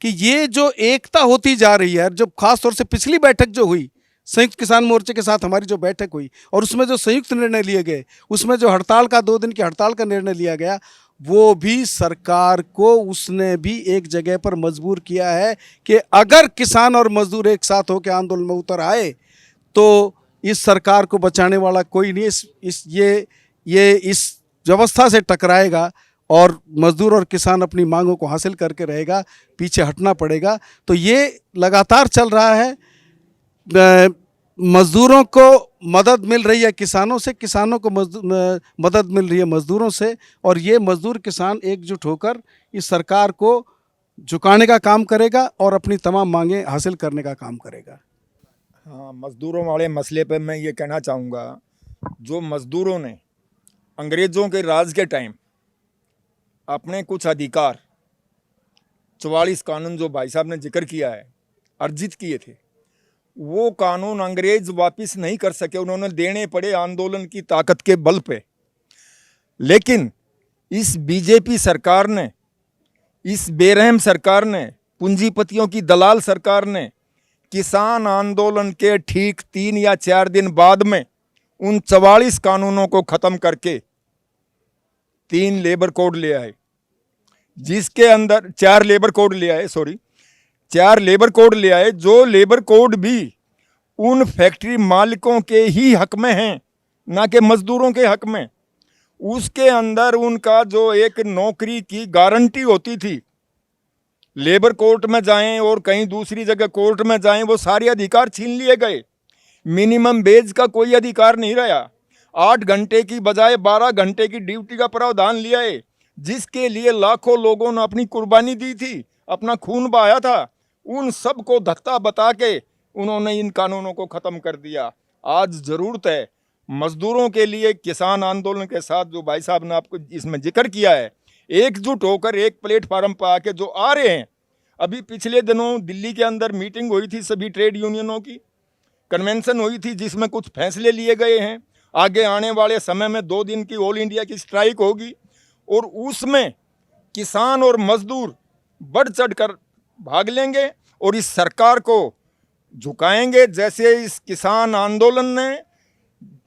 कि ये जो एकता होती जा रही है, जब खास तौर से पिछली बैठक जो हुई संयुक्त किसान मोर्चे के साथ हमारी जो बैठक हुई, और उसमें जो संयुक्त निर्णय लिए गए, उसमें जो हड़ताल का 2 दिन की हड़ताल का निर्णय लिया गया, वो भी सरकार को उसने भी एक जगह पर मजबूर किया है कि अगर किसान और मजदूर एक साथ होकर आंदोलन में उतर आए तो इस सरकार को बचाने वाला कोई नहीं, इस व्यवस्था से टकराएगा और मजदूर और किसान अपनी मांगों को हासिल करके रहेगा, पीछे हटना पड़ेगा। तो ये लगातार चल रहा है। मजदूरों को मदद मिल रही है किसानों से, किसानों को मदद मिल रही है मजदूरों से, और ये मजदूर किसान एकजुट होकर इस सरकार को झुकाने का काम करेगा और अपनी तमाम मांगें हासिल करने का काम करेगा। हाँ, मज़दूरों वाले मसले पे मैं ये कहना चाहूँगा, जो मज़दूरों ने अंग्रेज़ों के राज के टाइम अपने कुछ अधिकार 44 कानून जो भाई साहब ने जिक्र किया है, अर्जित किए थे, वो कानून अंग्रेज वापस नहीं कर सके, उन्होंने देने पड़े आंदोलन की ताकत के बल पे। लेकिन इस बीजेपी सरकार ने, इस बेरहम सरकार ने, पूंजीपतियों की दलाल सरकार ने किसान आंदोलन के ठीक 3 या 4 दिन बाद में उन 44 कानूनों को ख़त्म करके 3 लेबर कोड ले आए, जिसके अंदर 4 लेबर कोड ले आए, 4 लेबर कोड ले आए, जो लेबर कोड भी उन फैक्ट्री मालिकों के ही हक में हैं, ना कि मजदूरों के हक में। उसके अंदर उनका जो एक नौकरी की गारंटी होती थी, लेबर कोर्ट में जाएं और कहीं दूसरी जगह कोर्ट में जाएं, वो सारे अधिकार छीन लिए गए। मिनिमम वेज का कोई अधिकार नहीं रहा। 8 घंटे की बजाय 12 घंटे की ड्यूटी का प्रावधान लिया है, जिसके लिए लाखों लोगों ने अपनी कुर्बानी दी थी, अपना खून बहाया था। उन सब को धत्ता बता के उन्होंने इन कानूनों को ख़त्म कर दिया। आज ज़रूरत है मज़दूरों के लिए, किसान आंदोलन के साथ जो भाई साहब ने आपको इसमें जिक्र किया है, एकजुट होकर एक प्लेटफार्म पर आके जो आ रहे हैं। अभी पिछले दिनों दिल्ली के अंदर मीटिंग हुई थी, सभी ट्रेड यूनियनों की कन्वेंशन हुई थी, जिसमें कुछ फैसले लिए गए हैं। आगे आने वाले समय में 2 दिन की ऑल इंडिया की स्ट्राइक होगी, और उसमें किसान और मजदूर बढ़ चढ़ कर भाग लेंगे और इस सरकार को झुकाएंगे। जैसे इस किसान आंदोलन ने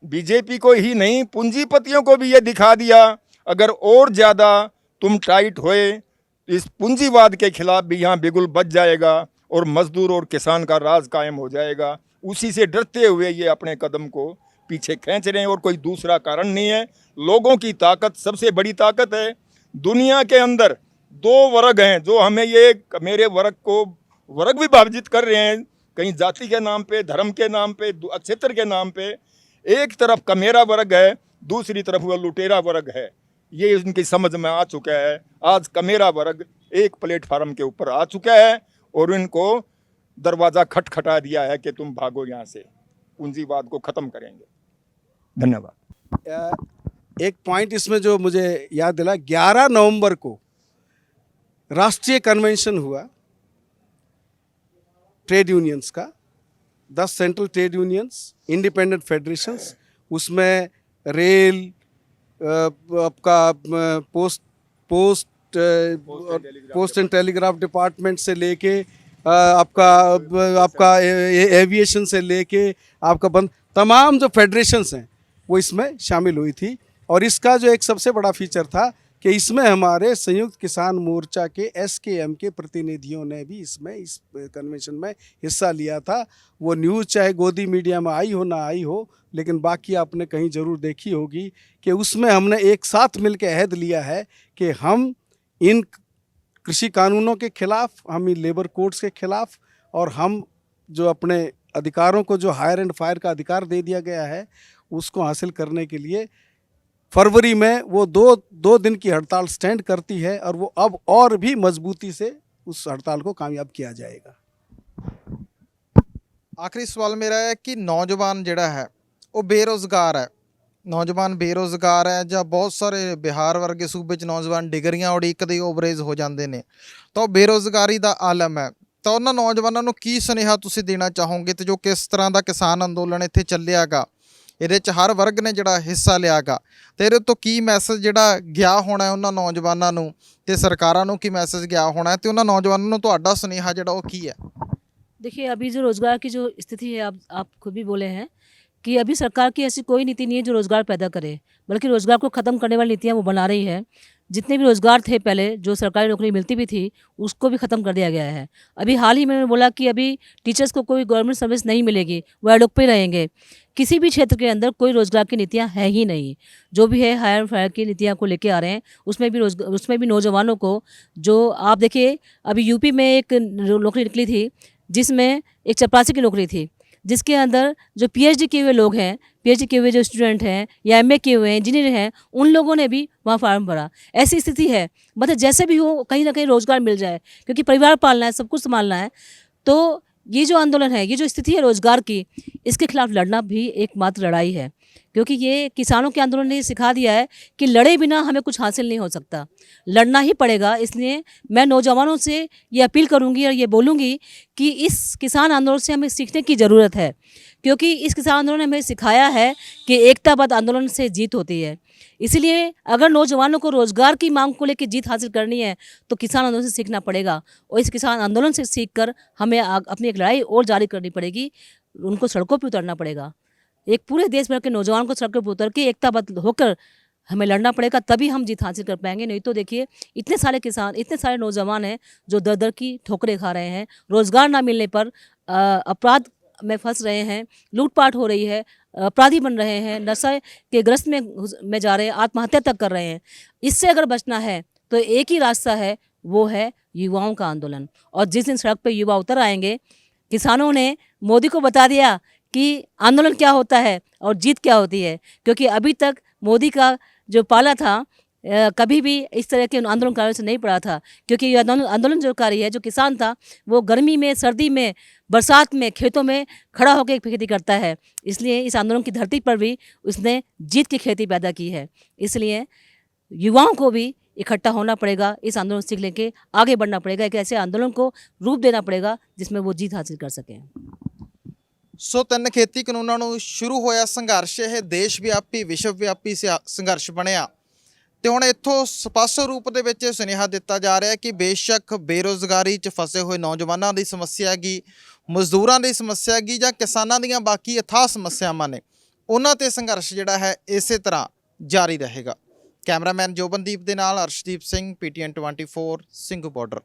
बीजेपी को ही नहीं, पूंजीपतियों को भी ये दिखा दिया, अगर और ज़्यादा तुम टाइट हुए, इस पूंजीवाद के खिलाफ भी यहाँ बिगुल बच जाएगा और मजदूर और किसान का राज कायम हो जाएगा। उसी से डरते हुए ये अपने कदम को पीछे खींच रहे हैं, और कोई दूसरा कारण नहीं है। लोगों की ताकत सबसे बड़ी ताकत है। दुनिया के अंदर 2 वर्ग हैं जो हमें ये मेरे वर्ग को वर्ग विभाजित कर रहे हैं, कहीं जाति के नाम पे, धर्म के नाम पे, क्षेत्र के नाम पे। एक तरफ कमेरा वर्ग है, दूसरी तरफ वह लुटेरा वर्ग है। ये इनकी समझ में आ चुका है। आज कमेरा वर्ग एक प्लेटफार्म के ऊपर आ चुका है और इनको दरवाज़ा खटखटा दिया है कि तुम भागो यहाँ से, पूंजीवाद को ख़त्म करेंगे। धन्यवाद। एक पॉइंट इसमें जो मुझे याद दिला, 11 नवंबर को राष्ट्रीय कन्वेंशन हुआ ट्रेड यूनियंस का, 10 central trade unions, independent federations, उसमें रेल, आपका पोस्ट एंड टेलीग्राफ डिपार्टमेंट से लेके आपका एविएशन से लेके आपका बंद, तमाम जो फेडरेशंस हैं वो इसमें शामिल हुई थी। और इसका जो एक सबसे बड़ा फीचर था कि इसमें हमारे संयुक्त किसान मोर्चा के SKM के प्रतिनिधियों ने भी इसमें, इस कन्वेंशन में हिस्सा लिया था। वो न्यूज़ चाहे गोदी मीडिया में आई हो ना आई हो, लेकिन बाकी आपने कहीं ज़रूर देखी होगी कि उसमें हमने एक साथ मिलकर अहद लिया है कि हम इन कृषि कानूनों के खिलाफ, हम इन लेबर कोड्स के खिलाफ, और हम जो अपने अधिकारों को, जो हायर एंड फायर का अधिकार दे दिया गया है, उसको हासिल करने के लिए फरवरी में वो 2 दिन की हड़ताल स्टैंड करती है, और वो अब और भी मजबूती से उस हड़ताल को कामयाब किया जाएगा। आखिरी सवाल मेरा है कि नौजवान जिहड़ा है वो बेरोज़गार है, ਨੌਜਵਾਨ ਬੇਰੁਜ਼ਗਾਰ ਹੈ ਜਾਂ ਬਹੁਤ ਸਾਰੇ ਬਿਹਾਰ ਵਰਗੇ ਸੂਬੇ 'ਚ ਨੌਜਵਾਨ ਡਿਗਰੀਆਂ ਉਡੀਕਦੇ ਓਵਰੇਜ ਹੋ ਜਾਂਦੇ ਨੇ, ਤਾਂ ਉਹ ਬੇਰੁਜ਼ਗਾਰੀ ਦਾ ਆਲਮ ਹੈ। ਤਾਂ ਉਹਨਾਂ ਨੌਜਵਾਨਾਂ ਨੂੰ ਕੀ ਸੁਨੇਹਾ ਤੁਸੀਂ ਦੇਣਾ ਚਾਹੋਗੇ ਤੇ ਜੋ ਕਿਸ ਤਰ੍ਹਾਂ ਦਾ ਕਿਸਾਨ ਅੰਦੋਲਨ ਇੱਥੇ ਚੱਲਿਆਗਾ, ਇਹਦੇ 'ਚ ਹਰ ਵਰਗ ਨੇ ਜਿਹੜਾ ਹਿੱਸਾ ਲਿਆਗਾ, ਤੇ ਇਹਦੇ ਤੋਂ ਕੀ ਮੈਸੇਜ ਜਿਹੜਾ ਗਿਆ ਹੋਣਾ ਉਹਨਾਂ ਨੌਜਵਾਨਾਂ ਨੂੰ ਤੇ ਸਰਕਾਰਾਂ ਨੂੰ ਕੀ ਮੈਸੇज ਗਿਆ ਹੋਣਾ ਤੇ ਉਹਨਾਂ ਨੌਜਵਾਨਾਂ ਨੂੰ ਤੁਹਾਡਾ ਸੁਨੇਹਾ ਜਿਹੜਾ ਉਹ ਕੀ ਹੈ? देखिए अभी जो रोज़गार की जो स्थिति है, आप खुद भी बोले हैं कि अभी सरकार की ऐसी कोई नीति नहीं है जो रोज़गार पैदा करे, बल्कि रोज़गार को ख़त्म करने वाली नीतियाँ वो बना रही है। जितने भी रोज़गार थे पहले, जो सरकारी नौकरी मिलती भी थी, उसको भी ख़त्म कर दिया गया है। अभी हाल ही में मैंने बोला कि अभी टीचर्स को कोई गवर्नमेंट सर्विस नहीं मिलेगी, वो एडोक पे रहेंगे। किसी भी क्षेत्र के अंदर कोई रोज़गार की नीतियाँ है ही नहीं। जो भी है हायर फायर की नीतियाँ को लेके आ रहे हैं, उसमें भी नौजवानों को, जो आप देखिए अभी यूपी में एक नौकरी निकली थी जिसमें एक चपरासी की नौकरी थी, जिसके अंदर जो पीएचडी किए हुए लोग हैं, पीएचडी किए हुए जो स्टूडेंट हैं या एमए किए हुए हैं, इंजीनियर हैं, उन लोगों ने भी वहाँ फार्म भरा। ऐसी स्थिति है, मतलब जैसे भी हो कहीं ना कहीं रोज़गार मिल जाए, क्योंकि परिवार पालना है, सब कुछ संभालना है। तो ये जो आंदोलन है, ये जो स्थिति है रोज़गार की, इसके खिलाफ लड़ना भी एकमात्र लड़ाई है। क्योंकि ये किसानों के आंदोलन ने सिखा दिया है कि लड़े बिना हमें कुछ हासिल नहीं हो सकता, लड़ना ही पड़ेगा। इसलिए मैं नौजवानों से ये अपील करूंगी और ये बोलूंगी कि इस किसान आंदोलन से हमें सीखने की ज़रूरत है, क्योंकि इस किसान आंदोलन ने हमें सिखाया है कि एकताबद्ध आंदोलन से जीत होती है। इसलिए अगर नौजवानों को रोज़गार की मांग को लेकर जीत हासिल करनी है तो किसान आंदोलन से सीखना पड़ेगा, और इस किसान आंदोलन से सीखकर हमें अपनी एक लड़ाई और जारी करनी पड़ेगी। उनको सड़कों पर उतरना पड़ेगा, एक पूरे देश भर के नौजवान को सड़कों पर उतर के एकताबद्ध होकर हमें लड़ना पड़ेगा, तभी हम जीत हासिल कर पाएंगे। नहीं तो देखिए इतने सारे किसान, इतने सारे नौजवान हैं जो दर दर की ठोकरें खा रहे हैं, रोज़गार ना मिलने पर अपराध में फंस रहे हैं, लूटपाट हो रही है, अपराधी बन रहे हैं, नशे के ग्रस्त में जा रहे हैं, आत्महत्या तक कर रहे हैं। इससे अगर बचना है तो एक ही रास्ता है, वो है युवाओं का आंदोलन। और जिस दिन सड़क पर युवा उतर आएंगे, किसानों ने मोदी को बता दिया कि आंदोलन क्या होता है और जीत क्या होती है। क्योंकि अभी तक मोदी का जो पाला था, कभी भी इस तरह के आंदोलनकारियों से नहीं पड़ा था। क्योंकि ये आंदोलन जो कारी है, जो किसान था, वो गर्मी में, सर्दी में, बरसात में, खेतों में खड़ा होकर खेती करता है। इसलिए इस आंदोलन की धरती पर भी उसने जीत की खेती पैदा की है। इसलिए युवाओं को भी इकट्ठा होना पड़ेगा, इस आंदोलन से सीख लेके आगे बढ़ना पड़ेगा, एक ऐसे आंदोलन को रूप देना पड़ेगा जिसमें वो जीत हासिल कर सकें। ਸੋ 3 ਖੇਤੀ ਕਾਨੂੰਨਾਂ ਨੂੰ ਸ਼ੁਰੂ ਹੋਇਆ ਸੰਘਰਸ਼ ਇਹ ਦੇਸ਼ ਵਿਆਪੀ, ਵਿਸ਼ਵ ਵਿਆਪੀ ਸੰਘਰਸ਼ ਬਣਿਆ ਤੇ ਹੁਣ ਇੱਥੋਂ ਸਪਸ਼ਟ ਰੂਪ ਦੇ ਵਿੱਚ ਸੁਨੇਹਾ ਦਿੱਤਾ ਜਾ ਰਿਹਾ ਕਿ ਬੇਸ਼ੱਕ ਬੇਰੁਜ਼ਗਾਰੀ 'ਚ ਫਸੇ ਹੋਏ ਨੌਜਵਾਨਾਂ ਦੀ ਸਮੱਸਿਆ ਹੈਗੀ, ਮਜ਼ਦੂਰਾਂ ਦੀ ਸਮੱਸਿਆ ਹੈਗੀ ਜਾਂ ਕਿਸਾਨਾਂ ਦੀਆਂ ਬਾਕੀ ਅਥਾਹ ਸਮੱਸਿਆਵਾਂ ਨੇ, ਉਹਨਾਂ ਤੇ ਸੰਘਰਸ਼ ਜਿਹੜਾ ਹੈ ਇਸੇ ਤਰ੍ਹਾਂ ਜਾਰੀ ਰਹੇਗਾ। ਕੈਮਰਾਮੈਨ ਜੋਬਨਦੀਪ ਦੇ ਨਾਲ ਅਰਸ਼ਦੀਪ ਸਿੰਘ, PTN 24 ਸਿੰਘੂ ਬਾਰਡਰ।